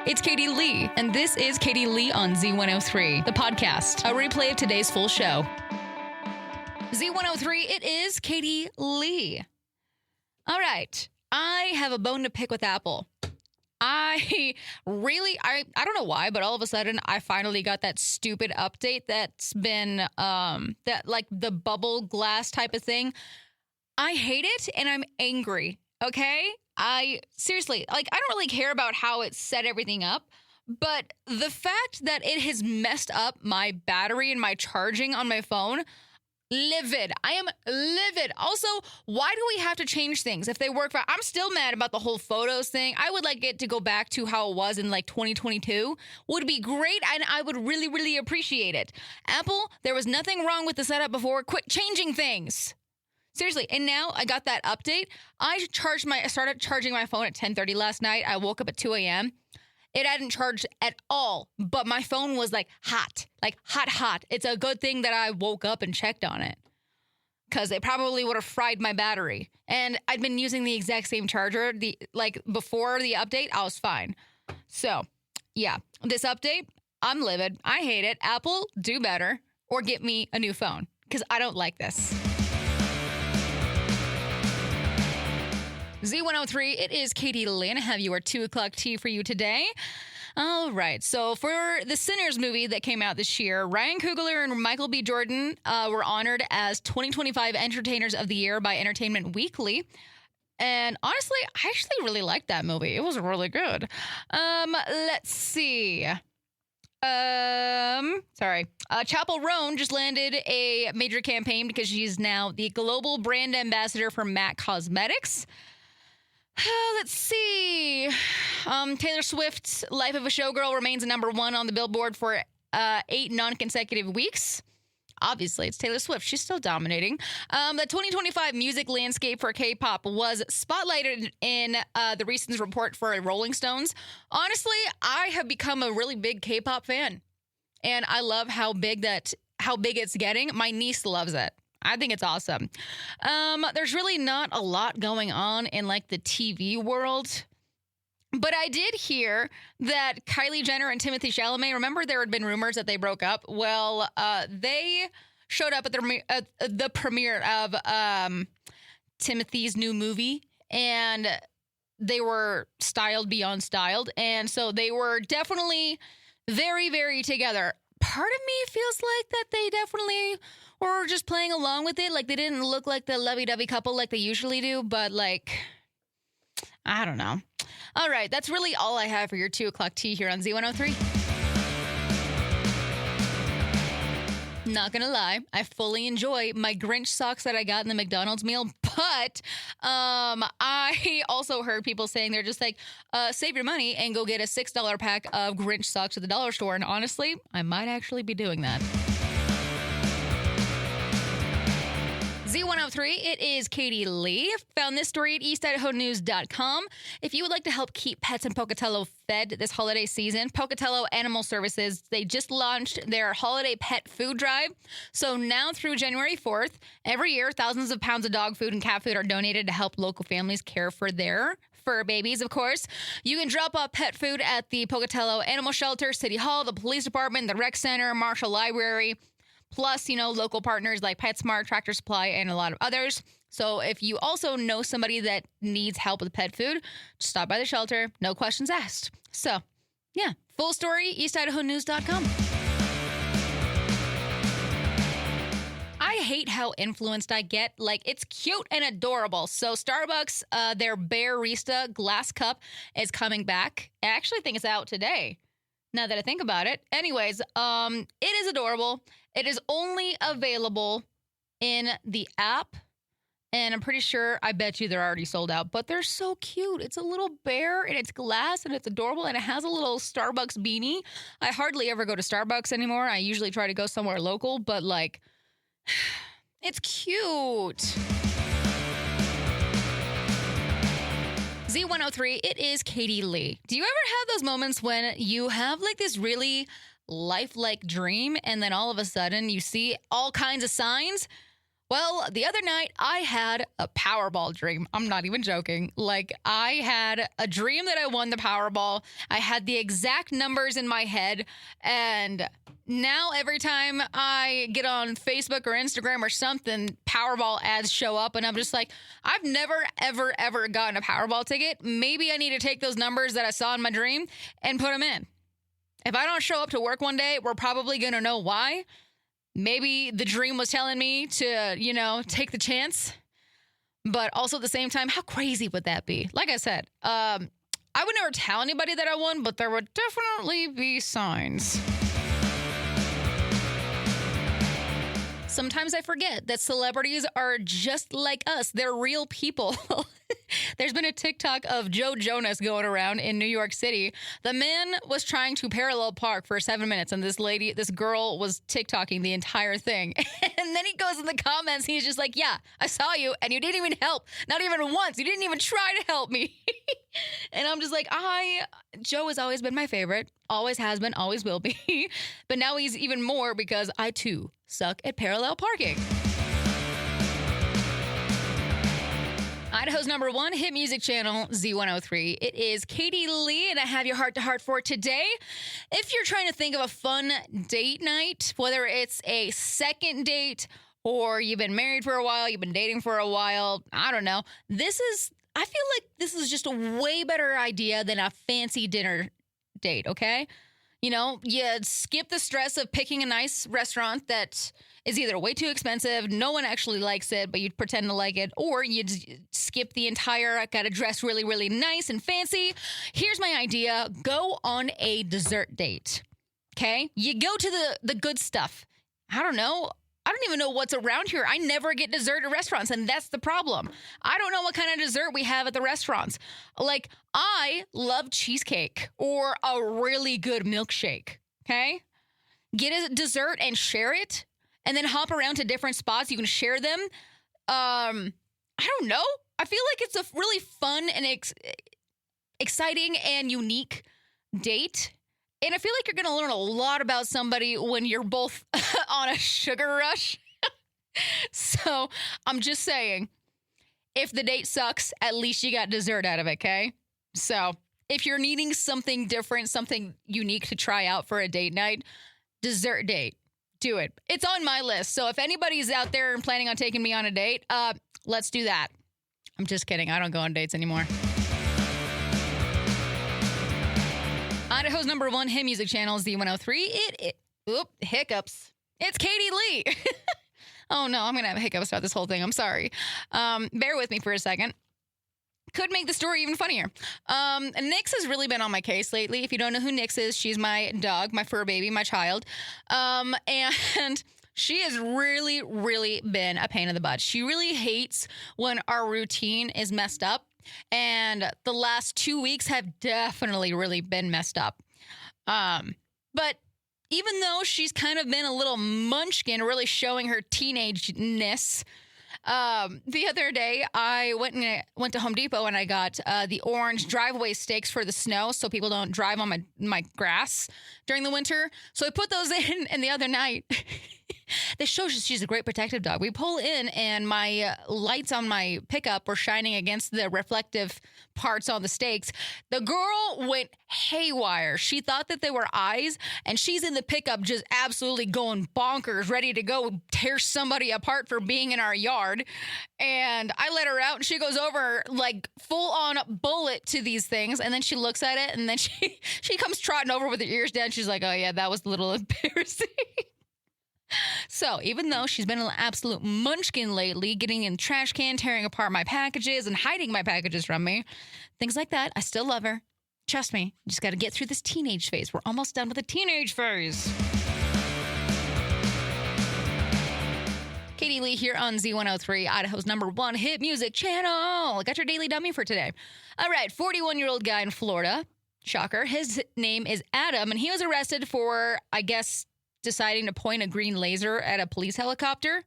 It's Katie Lee, and this is Katie Lee on Z103, the podcast, a replay of today's full show. Z103, it is Katie Lee. All right, I have a bone to pick with Apple. I don't know why, but all of a sudden I finally got that stupid update that's been, that like the bubble glass type of thing. I hate it and I'm angry, okay? I don't really care about how it set everything up, but the fact that it has messed up my battery and my charging on my phone, livid. I am livid. Also, why do we have to change things if they work? I'm still mad about the whole photos thing. I would like it to go back to how it was in like 2022. Would be great, and I would really, really appreciate it. Apple, there was nothing wrong with the setup before. Quit changing things. Seriously, and now I got that update. I started charging my phone at 10:30 last night. I woke up at 2 a.m. It hadn't charged at all, but my phone was like hot. It's a good thing that I woke up and checked on it because it probably would have fried my battery. And I'd been using the exact same charger. Before the update, I was fine. So, yeah, this update, I'm livid. I hate it. Apple, do better or get me a new phone because I don't like this. Z103, it is Katie Lee, and I have your 2 o'clock tea for you today. All right, so for the Sinners movie that came out this year, Ryan Coogler and Michael B. Jordan were honored as 2025 Entertainers of the Year by Entertainment Weekly. And honestly, I actually really liked that movie. It was really good. Let's see. Chapel Roan just landed a major campaign because she's now the global brand ambassador for MAC Cosmetics. Let's see. Taylor Swift's Life of a Showgirl remains number 1 on the Billboard for 8 non-consecutive weeks. Obviously, it's Taylor Swift. She's still dominating. The 2025 music landscape for K-pop was spotlighted in the recent report for Rolling Stones. Honestly, I have become a really big K-pop fan, and I love how big it's getting. My niece loves it. I think it's awesome. There's really not a lot going on in like the TV world. But I did hear that Kylie Jenner and Timothée Chalamet, remember there had been rumors that they broke up? Well, they showed up at the premiere of Timothy's new movie, and they were styled beyond styled. And so they were definitely very, very together. Part of me feels like that they definitely were just playing along with it. Like they didn't look like the lovey-dovey couple like they usually do, but like, I don't know. All right, that's really all I have for your 2 o'clock tea here on Z103. Not gonna lie, I fully enjoy my Grinch socks that I got in the McDonald's meal, but I also heard people saying they're just like, save your money and go get a $6 pack of Grinch socks at the dollar store. And honestly, I might actually be doing that. Z103, it is Katie Lee. Found this story at eastidahonews.com. If you would like to help keep pets in Pocatello fed this holiday season, Pocatello Animal Services, they just launched their holiday pet food drive. So now through January 4th, every year, thousands of pounds of dog food and cat food are donated to help local families care for their fur babies, of course. You can drop off pet food at the Pocatello Animal Shelter, City Hall, the Police Department, the Rec Center, Marshall Library, plus, local partners like PetSmart, Tractor Supply, and a lot of others. So if you also know somebody that needs help with pet food, just stop by the shelter. No questions asked. So, yeah, full story, eastidahonews.com. I hate how influenced I get. Like, it's cute and adorable. So Starbucks, their Bearista glass cup is coming back. I actually think it's out today, now that I think about it. Anyways, it is adorable. It is only available in the app, and I'm pretty sure, I bet you they're already sold out, but they're so cute. It's a little bear, and it's glass, and it's adorable, and it has a little Starbucks beanie. I hardly ever go to Starbucks anymore. I usually try to go somewhere local, but, like, it's cute. Z103, it is Katie Lee. Do you ever have those moments when you have, like, this really lifelike dream, and then all of a sudden you see all kinds of signs? Well, the other night I had a Powerball dream. I'm not even joking. Like, I had a dream that I won the Powerball. I had the exact numbers in my head. And now every time I get on Facebook or Instagram or something, Powerball ads show up. And I'm just like, I've never, ever, ever gotten a Powerball ticket. Maybe I need to take those numbers that I saw in my dream and put them in. If I don't show up to work one day, we're probably going to know why. Maybe the dream was telling me to, take the chance. But also at the same time, how crazy would that be? Like I said, I would never tell anybody that I won, but there would definitely be signs. Sometimes I forget that celebrities are just like us. They're real people. There's been a TikTok of Joe Jonas going around in New York City. The man was trying to parallel park for 7 minutes, and this girl was TikToking the entire thing. And then he goes in the comments, he's just like, yeah, I saw you, and you didn't even help. Not even once. You didn't even try to help me. And I'm just like, Joe has always been my favorite. Always has been, always will be. But now he's even more because I, too, suck at parallel parking. Idaho's #1 hit music channel, Z103. It is Katie Lee, and I have your heart-to-heart for today. If you're trying to think of a fun date night, whether it's a second date or you've been married for a while, you've been dating for a while, I don't know. I feel like this is just a way better idea than a fancy dinner date, okay? You skip the stress of picking a nice restaurant that is either way too expensive, no one actually likes it, but you pretend to like it, or you skip the entire, I gotta dress really, really nice and fancy. Here's my idea. Go on a dessert date, okay? You go to the good stuff. I don't know. I don't even know what's around here. I never get dessert at restaurants, and that's the problem. I don't know what kind of dessert we have at the restaurants. Like, I love cheesecake or a really good milkshake, okay? Get a dessert and share it, and then hop around to different spots. You can share them. I don't know. I feel like it's a really fun and exciting and unique date. And I feel like you're going to learn a lot about somebody when you're both on a sugar rush. So I'm just saying, if the date sucks, at least you got dessert out of it, okay? So if you're needing something different, something unique to try out for a date night, dessert date, do it. It's on my list. So if anybody's out there and planning on taking me on a date, let's do that. I'm just kidding. I don't go on dates anymore. Idaho's #1 hit music channel, Z103. Hiccups. It's Katie Lee. Oh, no, I'm going to have hiccups about this whole thing. I'm sorry. Bear with me for a second. Could make the story even funnier. Nix has really been on my case lately. If you don't know who Nix is, she's my dog, my fur baby, my child. And she has really, really been a pain in the butt. She really hates when our routine is messed up. And the last 2 weeks have definitely really been messed up. But even though she's kind of been a little munchkin, really showing her teenage-ness, the other day I went to Home Depot and I got the orange driveway stakes for the snow so people don't drive on my grass during the winter. So I put those in, and the other night... This shows she's a great protective dog. We pull in, and my lights on my pickup were shining against the reflective parts on the stakes. The girl went haywire. She thought that they were eyes, and she's in the pickup just absolutely going bonkers, ready to go tear somebody apart for being in our yard. And I let her out, and she goes over like full-on bullet to these things, and then she looks at it, and then she comes trotting over with her ears down. She's like, oh, yeah, that was a little embarrassing. So even though she's been an absolute munchkin lately, getting in the trash can, tearing apart my packages, and hiding my packages from me, things like that, I still love her. Trust me, you just got to get through this teenage phase. We're almost done with the teenage phase. Katie Lee here on Z103, Idaho's #1 hit music channel. Got your daily dummy for today. All right, 41-year-old guy in Florida. Shocker. His name is Adam, and he was arrested for, I guess, deciding to point a green laser at a police helicopter.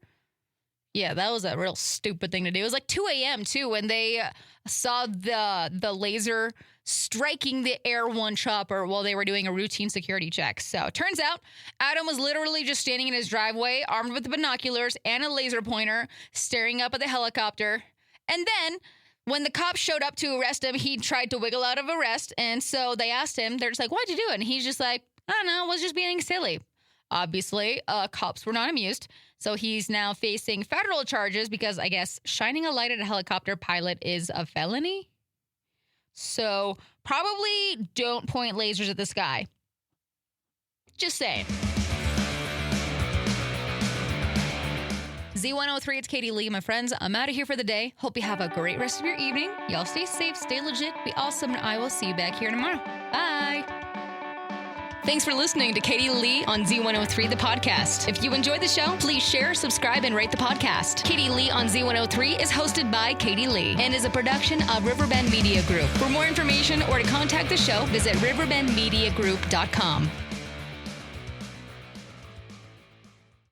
Yeah, that was a real stupid thing to do. It was like 2 a.m. too when they saw the laser striking the Air One chopper while they were doing a routine security check. So turns out Adam was literally just standing in his driveway, armed with binoculars and a laser pointer, staring up at the helicopter. And then when the cops showed up to arrest him, he tried to wiggle out of arrest. And so they asked him, they're just like, why'd you do it? And he's just like, I don't know, I was just being silly. Obviously, cops were not amused. So he's now facing federal charges because I guess shining a light at a helicopter pilot is a felony. So probably don't point lasers at the sky. Just saying. Z103, it's Katie Lee, my friends. I'm out of here for the day. Hope you have a great rest of your evening. Y'all stay safe, stay legit, be awesome, and I will see you back here tomorrow. Bye. Thanks for listening to Katie Lee on Z103, the podcast. If you enjoyed the show, please share, subscribe, and rate the podcast. Katie Lee on Z103 is hosted by Katie Lee and is a production of Riverbend Media Group. For more information or to contact the show, visit riverbendmediagroup.com.